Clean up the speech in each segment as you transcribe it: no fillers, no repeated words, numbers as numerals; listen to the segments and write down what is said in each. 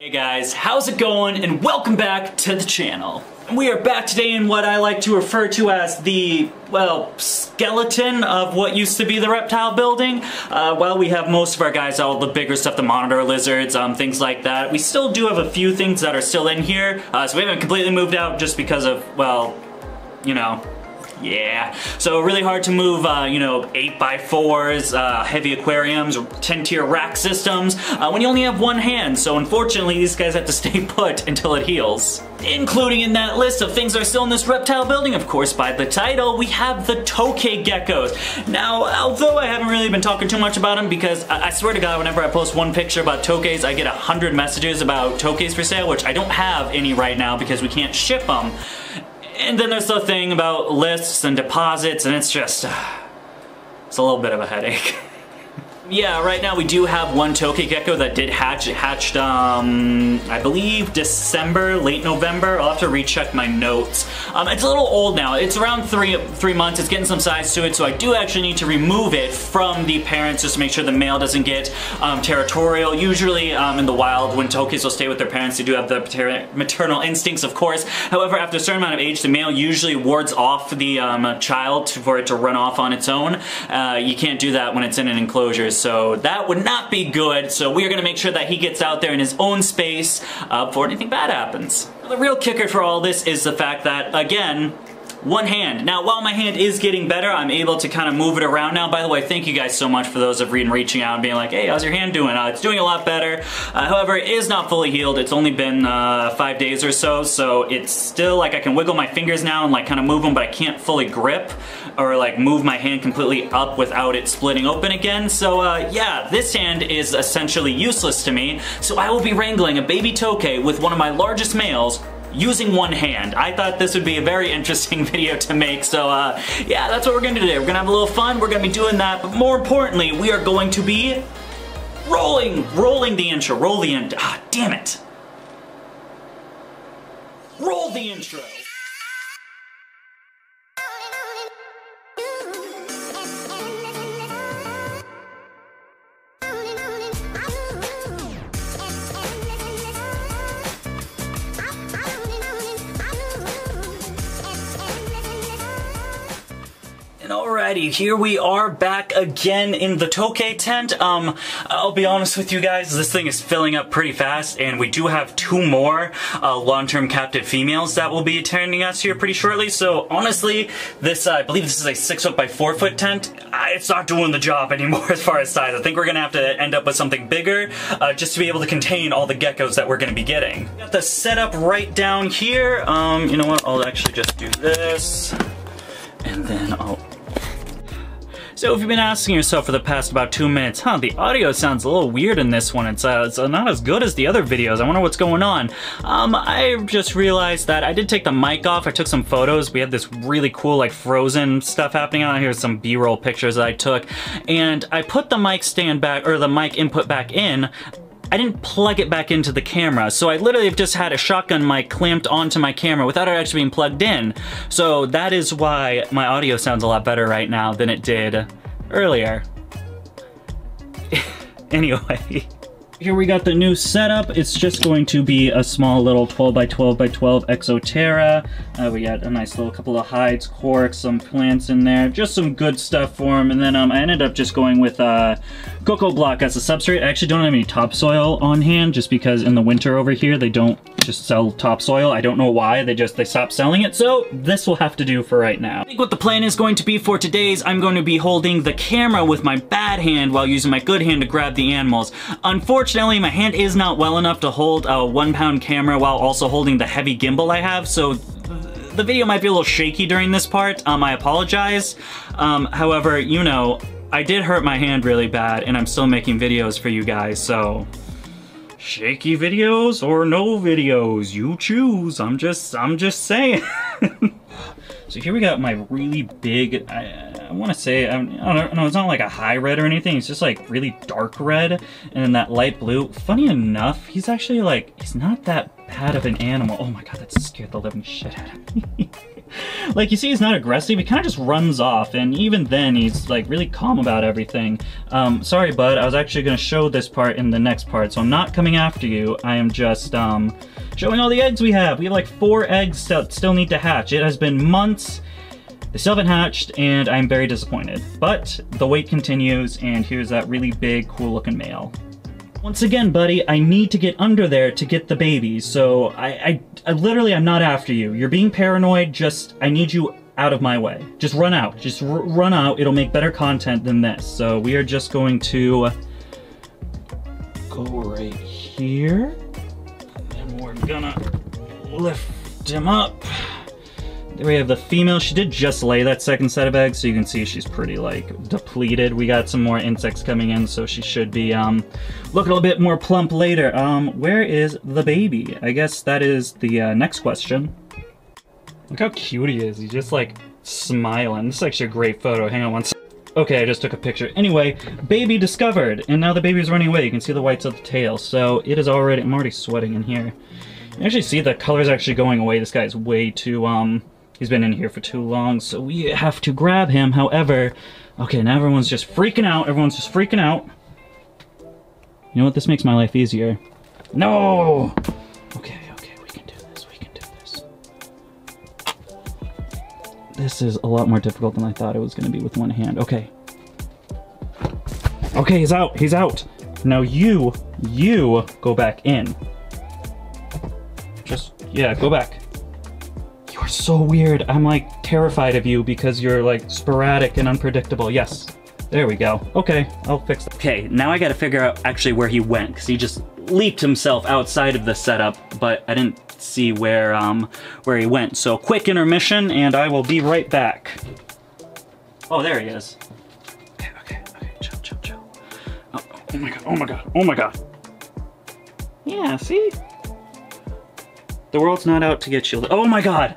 Hey guys, how's it going? And welcome back to the channel. We are back today in what I like to refer to as the, well, skeleton of what used to be the reptile building. While we have most of our guys, all the bigger stuff, the monitor lizards, things like that, we still do have a few things that are still in here. So we haven't completely moved out just because of, well, you know, yeah. So really hard to move, you know, 8x4s, heavy aquariums, or 10-tier rack systems, when you only have one hand. So unfortunately, these guys have to stay put until it heals. Including in that list of things that are still in this reptile building, of course, by the title, we have the Tokay Geckos. Now, although I haven't really been talking too much about them, because I swear to God, whenever I post one picture about Tokays, I get 100 messages about Tokays for sale, which I don't have any right now because we can't ship them. And then there's the thing about lists and deposits, and it's just, it's a little bit of a headache. Yeah, right now we do have one Tokay Gecko that did hatch. It hatched, I believe December, late November. I'll have to recheck my notes. It's a little old now. It's around three months. It's getting some size to it, so I do actually need to remove it from the parents just to make sure the male doesn't get territorial. Usually in the wild, when Tokays will stay with their parents, they do have the maternal instincts, of course. However, after a certain amount of age, the male usually wards off the child for it to run off on its own. You can't do that when it's in an enclosure. So that would not be good, so we are going to make sure that he gets out there in his own space before anything bad happens. The real kicker for all this is the fact that, again, one hand. Now, while my hand is getting better, I'm able to kind of move it around now. By the way, thank you guys so much for those of reaching out and being like, hey, how's your hand doing? It's doing a lot better. However, it is not fully healed. It's only been 5 days or so, so it's still like I can wiggle my fingers now and like kind of move them, but I can't fully grip or like move my hand completely up without it splitting open again. So yeah, this hand is essentially useless to me, so I will be wrangling a baby Tokay with one of my largest males using one hand. I thought this would be a very interesting video to make, so yeah, that's what we're gonna do today. We're gonna have a little fun, we're gonna be doing that, but more importantly, we are going to be rolling the intro, damn it. Roll the intro. Alrighty, here we are back again in the Tokay tent. I'll be honest with you guys, this thing is filling up pretty fast, and we do have 2 more long-term captive females that will be attending us here pretty shortly. So honestly, this I believe this is a 6 foot by 4 foot tent. It's not doing the job anymore as far as size. I think we're gonna have to end up with something bigger just to be able to contain all the geckos that we're gonna be getting. Got the setup right down here. You know what? I'll actually just do this, and then I'll. So if you've been asking yourself for the past about 2 minutes, the audio sounds a little weird in this one. It's not as good as the other videos. I wonder what's going on. I just realized that I did take the mic off. I took some photos. We had this really cool like frozen stuff happening on. Here's some B-roll pictures that I took. And I put the mic stand back, or the mic input back in. I didn't plug it back into the camera, so I literally have just had a shotgun mic clamped onto my camera without it actually being plugged in. So that is why my audio sounds a lot better right now than it did earlier. Anyway. Here we got the new setup. It's just going to be a small little 12 by 12 by 12 Exoterra. We got a nice little couple of hides, corks, some plants in there, just some good stuff for them. And then I ended up just going with cocoa block as a substrate. I actually don't have any topsoil on hand just because in the winter over here they don't just sell topsoil. I don't know why, they stopped selling it, so this will have to do for right now. I think what the plan is going to be for today is I'm going to be holding the camera with my bad hand while using my good hand to grab the animals. Unfortunately, my hand is not well enough to hold a 1-pound camera while also holding the heavy gimbal I have, so the video might be a little shaky during this part. I apologize. However, you know, I did hurt my hand really bad, and I'm still making videos for you guys, so shaky videos or no videos, you choose. I'm just saying. So here we got my really big, I want to say, I don't know, it's not like a high red or anything, it's just like really dark red, and then that light blue. Funny enough, he's actually like, he's not that bad of an animal. Oh my god, that scared the living shit out of me. Like, you see he's not aggressive, he kind of just runs off, and even then he's like really calm about everything. Sorry bud, I was actually going to show this part in the next part, so I'm not coming after you. I am just showing all the eggs we have. We have like 4 eggs that still need to hatch. It has been months, they still haven't hatched, and I'm very disappointed. But the wait continues, and here's that really big, cool looking male. Once again, buddy, I need to get under there to get the babies, so I literally, I'm not after you. You're being paranoid, I need you out of my way. Just run out. Just run out. It'll make better content than this. So we are just going to go right here, and then we're gonna lift him up. There we have the female. She did just lay that second set of eggs, so you can see she's pretty, like, depleted. We got some more insects coming in, so she should be, looking a little bit more plump later. Where is the baby? I guess that is the, next question. Look how cute he is. He's just, like, smiling. This is actually a great photo. Hang on one second. Okay, I just took a picture. Anyway, baby discovered, and now the baby's running away. You can see the whites of the tail, so it is already, I'm already sweating in here. You can actually see the color's actually going away. This guy's way too, he's been in here for too long, so we have to grab him. However, okay, now everyone's just freaking out. Everyone's just freaking out. You know what? This makes my life easier. No! Okay, we can do this. We can do this. This is a lot more difficult than I thought it was going to be with one hand. Okay. Okay, he's out. He's out. Now you go back in. Yeah, go back. You're so weird. I'm like terrified of you because you're like sporadic and unpredictable. Yes, there we go. Okay, I'll fix that. Okay, now I gotta figure out actually where he went, because he just leaped himself outside of the setup, but I didn't see where he went. So quick intermission, and I will be right back. Oh, there he is. Okay, chill. Oh my god. Yeah, see? The world's not out to get you. Oh my god!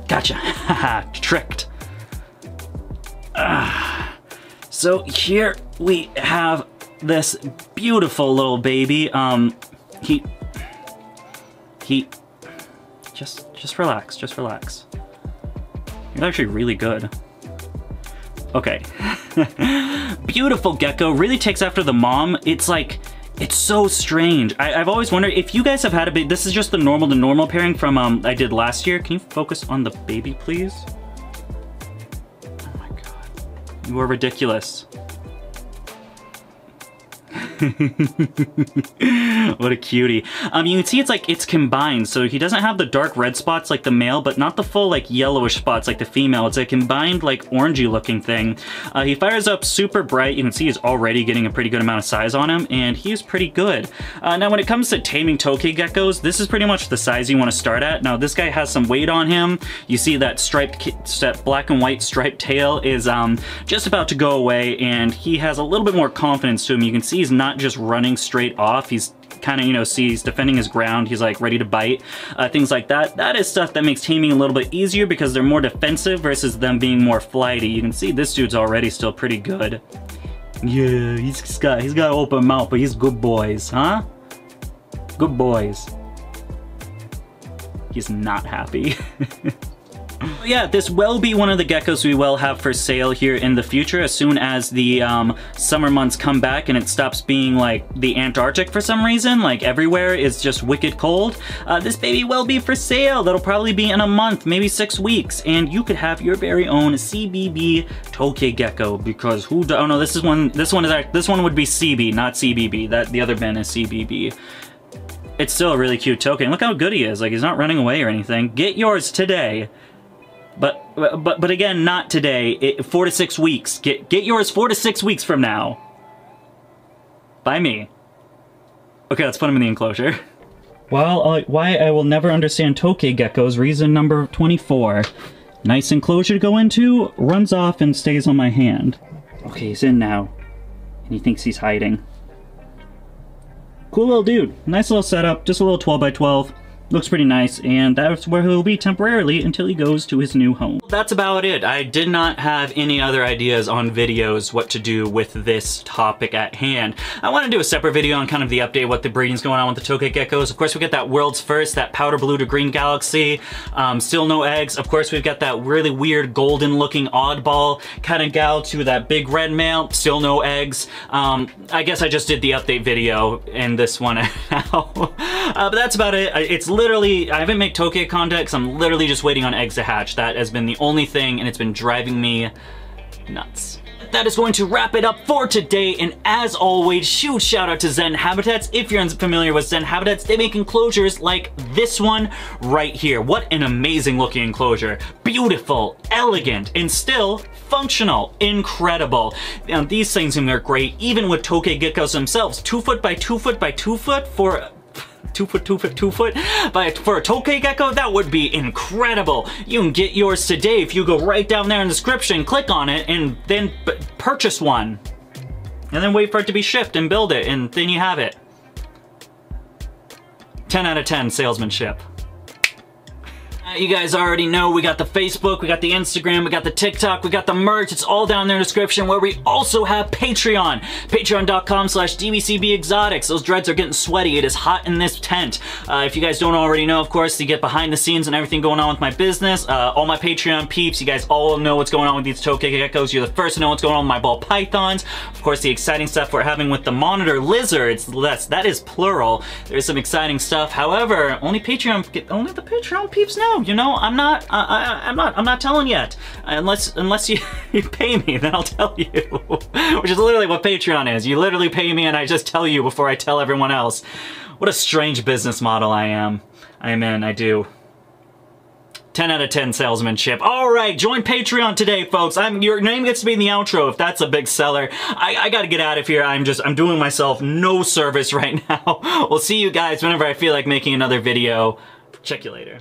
Gotcha. Haha, tricked. So here we have this beautiful little baby. He just relax, He's actually really good. Okay. Beautiful gecko, really takes after the mom. It's like, it's so strange. I've always wondered if you guys have had a baby. This is just the normal to normal pairing from I did last year. Can you focus on the baby, please? Oh my god. You are ridiculous. What a cutie. You can see it's combined, so he doesn't have the dark red spots like the male, but not the full like yellowish spots like the female. It's a combined like orangey looking thing. He fires up super bright. You can see he's already getting a pretty good amount of size on him, and he's pretty good. Now when it comes to taming Tokay geckos, this is pretty much the size you want to start at. Now this guy has some weight on him. You see that that black and white striped tail is just about to go away, and he has a little bit more confidence to him. You can see he's not just running straight off. He's kind of, you know, see, he's defending his ground. He's like ready to bite, things like that. That is stuff that makes taming a little bit easier because they're more defensive versus them being more flighty. You can see this dude's already still pretty good. Yeah, he's got an open mouth, but he's good boys, huh? Good boys. He's not happy. Yeah, this will be one of the geckos we will have for sale here in the future as soon as the summer months come back and it stops being like the Antarctic for some reason, like everywhere is just wicked cold. This baby will be for sale. That'll probably be in a month, maybe 6 weeks, and you could have your very own CBB Tokay Gecko, because who, oh no, this one would be CB, not CBB. That the other bin is CBB. It's still a really cute Tokay, and look how good he is. Like, he's not running away or anything. Get yours today. But again, not today. 4 to 6 weeks. Get yours 4 to 6 weeks from now. By me. Okay, let's put him in the enclosure. Well, why I will never understand Tokay geckos. Reason number 24. Nice enclosure to go into. Runs off and stays on my hand. Okay, he's in now. And he thinks he's hiding. Cool little dude. Nice little setup. Just a little 12 by 12. Looks pretty nice, and that's where he'll be temporarily until he goes to his new home. That's about it. I did not have any other ideas on videos what to do with this topic at hand. I want to do a separate video on kind of the update, what the breeding's going on with the Tokay Geckos. Of course, we get that world's first, that powder blue to green galaxy. Still no eggs. Of course, we've got that really weird golden looking oddball kind of gal to that big red male. Still no eggs. I guess I just did the update video in this one now. But that's about it. It's literally, I haven't made Tokay content because I'm literally just waiting on eggs to hatch. That has been the only thing, and it's been driving me nuts. That is going to wrap it up for today, and as always, huge shout out to Zen Habitats. If you're unfamiliar with Zen Habitats, they make enclosures like this one right here. What an amazing looking enclosure. Beautiful, elegant, and still functional. Incredible. Now, these things are great, even with Tokay Geckos themselves. 2 foot by 2 foot by 2 foot for 2 foot, 2 foot, 2 foot, but for a Tokay Gecko, that would be incredible. You can get yours today if you go right down there in the description, click on it, and then purchase one. And then wait for it to be shipped and build it, and then you have it. 10 out of 10 salesmanship. You guys already know we got the Facebook, we got the Instagram, we got the TikTok, we got the merch. It's all down there in the description, where we also have Patreon. Patreon.com/DBCBExotics. Those dreads are getting sweaty. It is hot in this tent. If you guys don't already know, of course, you get behind the scenes and everything going on with my business. All my Patreon peeps, you guys all know what's going on with these Tokay Geckos. You're the first to know what's going on with my ball pythons. Of course, the exciting stuff we're having with the monitor lizards. That is plural. There's some exciting stuff. However, only the Patreon peeps know. You know, I'm not telling yet. Unless you pay me, then I'll tell you. Which is literally what Patreon is. You literally pay me and I just tell you before I tell everyone else. What a strange business model I am in, I do. 10 out of 10 salesmanship. All right, join Patreon today, folks. Your name gets to be in the outro if that's a big seller. I gotta get out of here. I'm doing myself no service right now. We'll see you guys whenever I feel like making another video. Check you later.